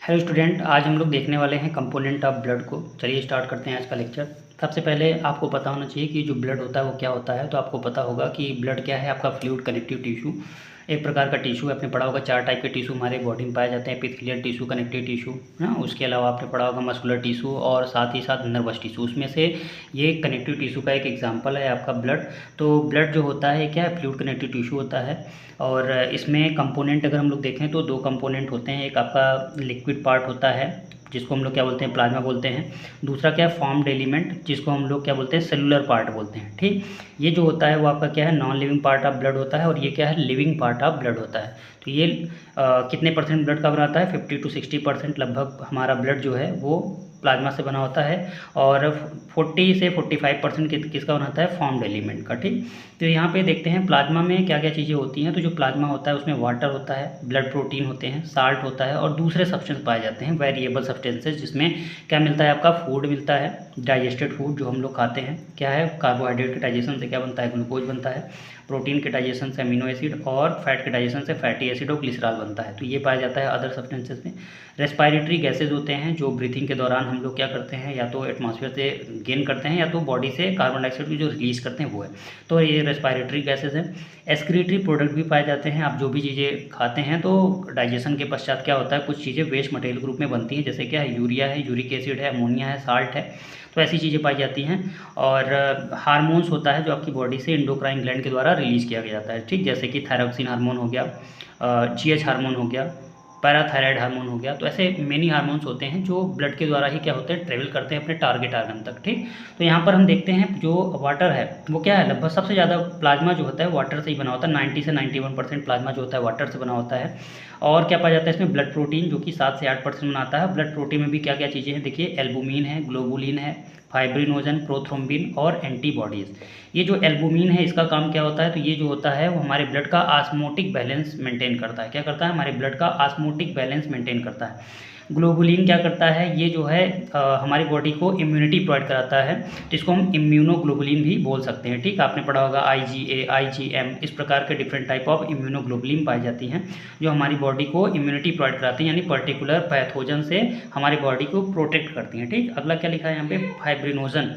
Hello student, आज हम लोग देखने वाले हैं कंपोनेंट ऑफ ब्लड को। चलिए स्टार्ट करते हैं आज का लेक्चर। सबसे पहले आपको पता होना चाहिए कि जो ब्लड होता है वो क्या होता है। तो आपको पता होगा कि ब्लड क्या है, आपका फ्लूइड कनेक्टिव टिश्यू, एक प्रकार का टिश्यू है। आपने पढ़ा होगा 4 टाइप के टिश्यू हमारे बॉडी में पाए जाते हैं, एपिथेलियल टिश्यू, कनेक्टिव टिश्यू ना। उसके अलावा आपने पढ़ा होगा मस्कुलर टिश्यू और साथ ही साथ नर्वस टिश्यू। उसमें से ये कनेक्टिव टिश्यू का एक एग्जाम्पल है आपका ब्लड। तो ब्लड जो होता है क्या है, फ्लूइड कनेक्टिव टिश्यू होता है। और इसमें कंपोनेंट अगर हम लोग देखें तो 2 कंपोनेंट होते हैं। एक आपका लिक्विड पार्ट होता है जिसको हम लोग क्या बोलते हैं, प्लाज्मा बोलते हैं। दूसरा क्या है, फॉर्म्ड एलिमेंट, जिसको हम लोग क्या बोलते हैं, सेलुलर पार्ट बोलते हैं। ठीक, ये जो होता है वो आपका क्या है, non living part of blood होता है और ये क्या है, लिविंग पार्ट ऑफ ब्लड होता है। तो ये कितने परसेंट ब्लड का बनाता है, 50 to 60% लगभग हमारा ब्लड जो है वो प्लाज्मा से बना होता है और 40 से 45% किसका बनाता है, फॉर्म्ड एलिमेंट का। ठीक, तो यहाँ पे देखते हैं प्लाज्मा में क्या क्या चीज़ें होती हैं। तो जो प्लाज्मा होता है उसमें वाटर होता है, ब्लड प्रोटीन होते हैं, साल्ट होता है और दूसरे सब्सटेंस पाए जाते हैं, वेरिएबल सब्सटेंसेस, जिसमें क्या मिलता है, आपका फूड मिलता है, डाइजेस्टेड फूड जो हम लोग खाते हैं। क्या है, कार्बोहाइड्रेट के डाइजेशन से क्या बनता है, ग्लूकोज बनता है। प्रोटीन के डाइजेशन से अमीनो एसिड और फैट के डाइजेशन से फैटी एसिड और ग्लिसरॉल बनता है। तो ये पाया जाता है अदर सब्सटेंसेस में। रेस्पायरेटरी गैसेज होते हैं जो ब्रीथिंग के दौरान हम लोग क्या करते हैं, या तो एटमॉस्फेयर से गेन करते हैं या तो बॉडी से कार्बन डाइऑक्साइड की जो रिलीज करते हैं वो है। तो ये रेस्पायरेटरी गैसेज हैं। एक्सक्रीटरी प्रोडक्ट भी पाए जाते हैं। आप जो भी चीज़ें खाते हैं तो डाइजेशन के पश्चात क्या होता है, कुछ चीज़ें वेस्ट मटेरियल के रूप में बनती हैं, जैसे क्या है, यूरिया है, यूरिक एसिड है, अमोनिया है, साल्ट है। तो ऐसी चीज़ें पाई जाती हैं। और हार्मोन्स होता है जो आपकी बॉडी से एंडोक्राइन ग्लैंड के द्वारा रिलीज़ किया जाता है। ठीक, जैसे कि थायरोक्सिन हार्मोन हो गया, जीएच हार्मोन हो गया, पैराथायराइड हार्मोन हो गया। तो ऐसे मेनी हार्मोन्स होते हैं जो ब्लड के द्वारा ही क्या होते हैं, ट्रेवल करते हैं अपने टारगेट आर्गन तक। ठीक, तो यहाँ पर हम देखते हैं जो वाटर है वो क्या है, लगभग सबसे ज़्यादा प्लाज्मा जो होता है वाटर से ही बना होता है। 90 से 91% प्लाज्मा जो होता है वाटर से बना होता है। और क्या पाया जाता है इसमें, ब्लड प्रोटीन जो कि 7 से 8% बनाता है। ब्लड प्रोटीन में भी क्या क्या चीज़ें हैं, देखिए, एल्बुमिन है, ग्लोबुलिन है, फाइब्रिनोजन, प्रोथ्रोम्बिन और एंटीबॉडीज़। ये जो एल्बुमिन है इसका काम क्या होता है, तो ये जो होता है वो हमारे ब्लड का ऑस्मोटिक बैलेंस मेंटेन करता है। क्या करता है, हमारे ब्लड का ऑस्मोटिक बैलेंस मेंटेन करता है। ग्लोबुलिन क्या करता है, ये जो है हमारी बॉडी को इम्यूनिटी प्रोवाइड कराता है, जिसको हम इम्यूनोग्लोबुलिन भी बोल सकते हैं। ठीक, आपने पढ़ा होगा IgA, IgM, इस प्रकार के डिफरेंट टाइप ऑफ इम्यूनोग्लोबुलिन पाई जाती हैं जो हमारी बॉडी को इम्यूनिटी प्रोवाइड कराती हैं, यानी पर्टिकुलर पैथोजन से हमारी बॉडी को प्रोटेक्ट करती हैं। ठीक, अगला क्या लिखा है यहाँ पे, फाइब्रिनोजन।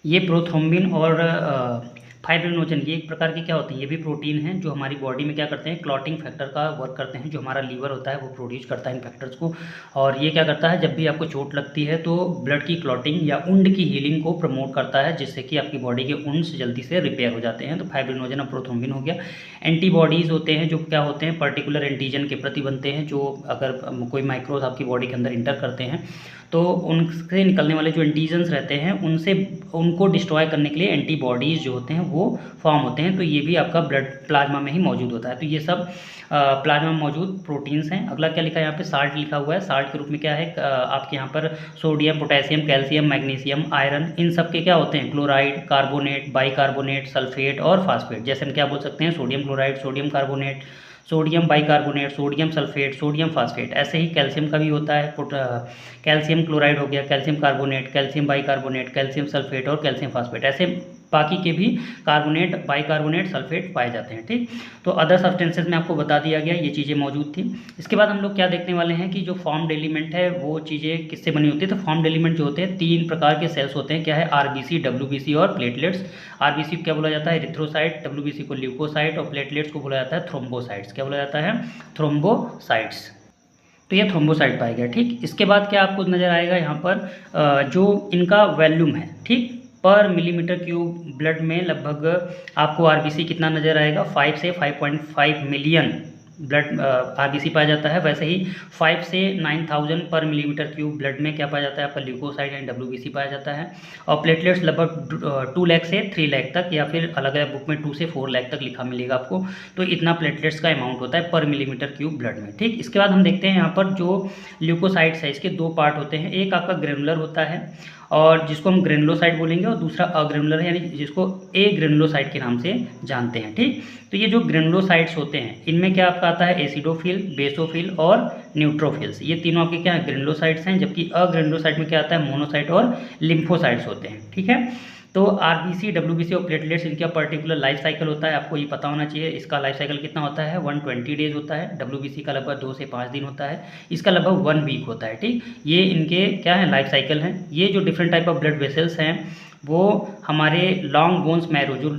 ये प्रोथ्रोम्बिन और फाइब्रिनोजन, ये एक प्रकार के क्या होते हैं, ये भी प्रोटीन हैं जो हमारी बॉडी में क्या करते हैं, क्लॉटिंग फैक्टर का वर्क करते हैं। जो हमारा लीवर होता है वो प्रोड्यूस करता है इन फैक्टर्स को। और ये क्या करता है, जब भी आपको चोट लगती है तो ब्लड की क्लॉटिंग या वुंड की हीलिंग को प्रमोट करता है, जिससे कि आपकी बॉडी के वुंड्स जल्दी से रिपेयर हो जाते हैं। तो फाइब्रिनोजन और प्रोथ्रोम्बिन हो गया। एंटीबॉडीज़ होते हैं जो क्या होते हैं, पर्टिकुलर एंटीजन के प्रति बनते हैं, जो अगर कोई माइक्रोब आपकी बॉडी के अंदर इंटर करते हैं तो उनसे निकलने वाले जो एंटीजन्स रहते हैं उनसे उनको डिस्ट्रॉय करने के लिए एंटीबॉडीज़ जो होते हैं वो फॉर्म होते हैं। तो ये भी आपका ब्लड प्लाज्मा में ही मौजूद होता है। तो ये सब प्लाज्मा में मौजूद प्रोटीन्स हैं। अगला क्या लिखा है यहाँ पे, साल्ट लिखा हुआ है। साल्ट के रूप में क्या है, आपके यहाँ पर sodium, potassium, calcium, magnesium, iron, इन सब के क्या होते हैं, क्लोराइड, कार्बोनेट, बाइकार्बोनेट, सल्फेट और फास्फेट। जैसे हम क्या बोल सकते हैं, sodium chloride, sodium carbonate, sodium bicarbonate, sodium sulphate, sodium phosphate. ऐसे ही कैल्शियम का भी होता है, कैल्शियम क्लोराइड हो गया, calcium carbonate, calcium bicarbonate, calcium sulphate और कैल्शियम फास्फेट। ऐसे बाकी के भी कार्बोनेट, बाइकार्बोनेट, सल्फेट पाए जाते हैं। ठीक, तो अदर सब्सटेंसेस में आपको बता दिया गया, ये चीज़ें मौजूद थी। इसके बाद हम लोग क्या देखने वाले हैं कि जो फॉर्म्ड एलिमेंट है वो चीज़ें किससे बनी होती है। तो फॉर्म्ड एलिमेंट जो होते हैं 3 प्रकार के सेल्स होते हैं। क्या है, RBC, WBC और प्लेटलेट्स। RBC को क्या बोला जाता है, एरिथ्रोसाइट, WBC को ल्यूकोसाइट और प्लेटलेट्स को बोला जाता है थ्रोम्बोसाइट्स। क्या बोला जाता है, थ्रोम्बोसाइट्स। तो ये थ्रोम्बोसाइट पाया गया। ठीक, इसके बाद क्या आपको नज़र आएगा यहाँ पर जो इनका वॉल्यूम है, ठीक, पर मिलीमीटर क्यूब ब्लड में लगभग आपको RBC कितना नज़र आएगा, 5 से 5.5 मिलियन ब्लड RBC पाया जाता है। वैसे ही 5 से 9000 पर मिलीमीटर क्यूब ब्लड में क्या पाया जाता है, आपका ल्यूकोसाइट एंड WBC पाया जाता है। और प्लेटलेट्स लगभग 2 लाख से 3 लाख तक, या फिर अलग अलग बुक में 2 से 4 लाख तक लिखा मिलेगा आपको। तो इतना प्लेटलेट्स का अमाउंट होता है पर मिलीमीटर क्यूब ब्लड में। ठीक, इसके बाद हम देखते हैं यहाँ पर जो ल्यूकोसाइट्स है इसके 2 पार्ट होते हैं। एक आपका ग्रेनुलर होता है और जिसको हम ग्रेनुलोसाइट बोलेंगे, और दूसरा अग्रेनुलर है, यानी जिसको ए ग्रेनुलोसाइट के नाम से जानते हैं। ठीक, तो ये जो ग्रेनुलोसाइट्स होते हैं इनमें क्या आपका आता है, एसिडोफिल, बेसोफिल और न्यूट्रोफिल्स। ये तीनों आपके क्या है, ग्रेनुलोसाइट्स हैं। जबकि अग्रेनुलोसाइट में क्या आता है, मोनोसाइट और लिम्फोसाइट्स होते हैं। ठीक है, तो आरबीसी, डब्ल्यूबीसी और प्लेटलेट्स, इनका पर्टिकुलर लाइफ साइकिल होता है, आपको ये पता होना चाहिए। इसका लाइफ साइकिल कितना होता है, 120 डेज होता है। डब्ल्यूबीसी का लगभग 2 से 5 दिन होता है। इसका लगभग 1 वीक होता है। ठीक, ये इनके क्या है, लाइफ साइकिल हैं। ये जो different type of blood vessels हैं वो हमारे लॉन्ग बोन्स मैरो, जो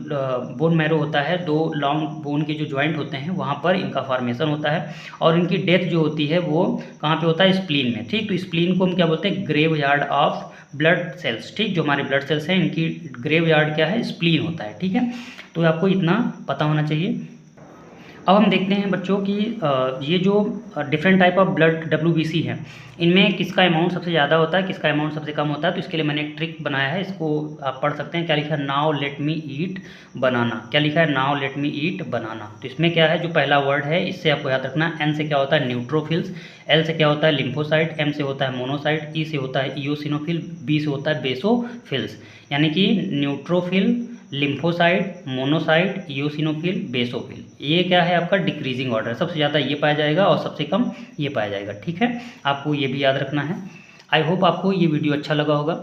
बोन मैरो होता है, 2 लॉन्ग बोन के जो जॉइंट होते हैं वहाँ पर इनका फॉर्मेशन होता है। और इनकी डेथ जो होती है वो कहाँ पे होता है, स्प्लीन में। ठीक, तो स्प्लीन को हम क्या बोलते हैं, graveyard of blood cells. ठीक, जो हमारे ब्लड सेल्स हैं इनकी ग्रेव यार्ड क्या है, स्प्लीन होता है। ठीक है, तो आपको इतना पता होना चाहिए। अब हम देखते हैं बच्चों कि ये जो different type of blood WBC है, इनमें किसका अमाउंट सबसे ज़्यादा होता है, किसका अमाउंट सबसे कम होता है। तो इसके लिए मैंने एक ट्रिक बनाया है, इसको आप पढ़ सकते हैं। क्या लिखा है, नाउ लेट मी ईट बनाना। क्या लिखा है, नाउ लेट मी ईट बनाना। तो इसमें क्या है, जो पहला वर्ड है इससे आपको याद रखना, एन से क्या होता है, न्यूट्रोफिल्स, एल से क्या होता है, लिम्फोसाइट, एम से होता है मोनोसाइट, ई से होता है इयोसिनोफिल, बी से होता है बेसोफिल्स। यानी कि न्यूट्रोफिल, लिम्फोसाइट, मोनोसाइट, इयोसिनोफिल, बेसोफिल। ये क्या है आपका डिक्रीजिंग ऑर्डर, सबसे ज़्यादा ये पाया जाएगा और सबसे कम ये पाया जाएगा। ठीक है, आपको ये भी याद रखना है। आई होप आपको ये वीडियो अच्छा लगा होगा।